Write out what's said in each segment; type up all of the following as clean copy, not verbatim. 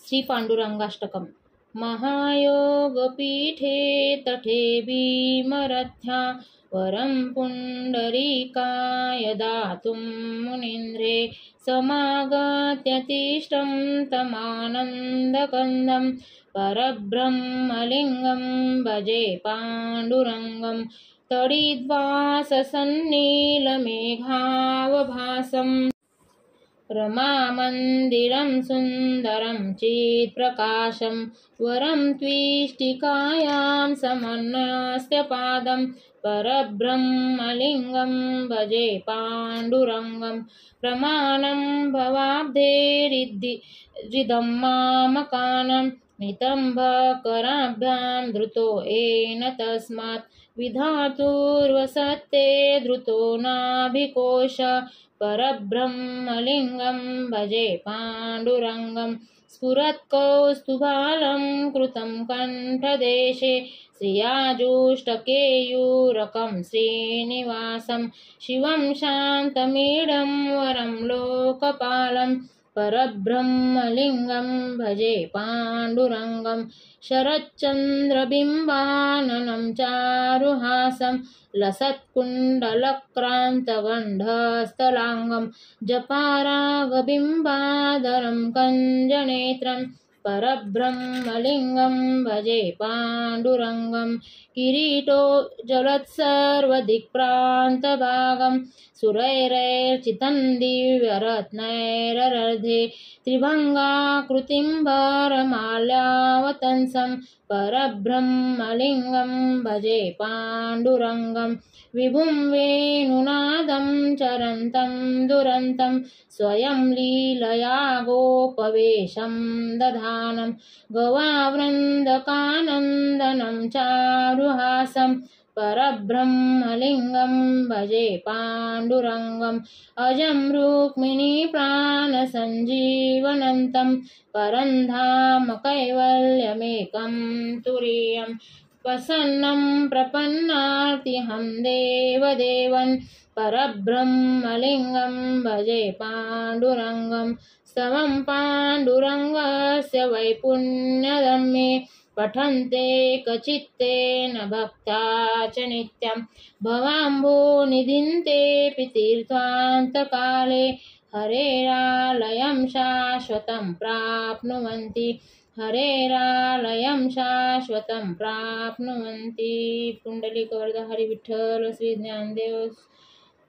श्री पांडुरंगाष्टकम्। महायोगपीठे तटे भीमरथ्या वरं पुण्डरीकाय दातुं मुनीन्द्रे समागत्यतिष्ठं तमानन्दकन्दं परब्रह्मलिङ्गं भजे पाण्डुरङ्गं तडिद्वाससन्नीलमेघावभासम् रमामन्दिरं सुन्दरं चित्प्रकाशं वरं त्विष्टिकायां समन्वस्य पादं परब्रह्मलिङ्गं भजे पाण्डुरङ्गं प्रमाणं भवाब्धेरिदं मामकानं नितम्बकराभ्यां धृतो येन तस्मात् विधातुर्वसते धृतो नाभिकोश परब्रह्मलिङ्गं भजे पाण्डुरङ्गं स्फुरत्कौस्तुभालं कृतं कण्ठदेशे श्रियाजुष्टकेयूरकं श्रीनिवासं शिवं शान्तमीडं वरं लोकपालं परब्रह्मलिङ्गं भजे पाण्डुरङ्गं शरच्चन्द्रबिम्बाननं चारुहासं लसत्कुण्डलक्रान्तगण्डस्थलाङ्गं जपारागबिम्बाधरं कञ्जनेत्रं परब्रह्मलिङ्गं भजे पाण्डुरङ्गं किरीटोज्ज्वलत्सर्वदिक्प्रान्तभागं सुरैरर्चितं दिव्यरत्नैरर्धे त्रिभङ्गाकृतिं वरमाल्यावतंसं परब्रह्मलिङ्गं भजे पाण्डुरङ्गं विभुं वेणुनादं चरन्तं दुरन्तं स्वयं लीलया गोपवेशं दधानं गवावृन्दकानन्दनं चारुहासं परब्रह्मलिङ्गं भजे पाण्डुरङ्गम् अजं रुक्मिणीप्राणसञ्जीवनन्तं परन्धाम कैवल्यमेकं तुरीयं प्रसन्नं प्रपन्नार्तिहं देवदेवं परब्रह्मलिङ्गं भजे पाण्डुरङ्गं स्तवं पाण्डुरङ्गस्य वैपुण्यदं मे पठन्ते कचित्तेन भक्ता च नित्यं भवाम्भोनिधिं तेऽपि तीर्थान्तकाले हरेरालयं शाश्वतं प्राप्नुवन्ति हरेरालयं शाश्वतं प्राप्नुवन्ति। पुंडलिक वरद हरि विठ्ठल श्री ज्ञानदेव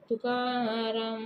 तुकाराम।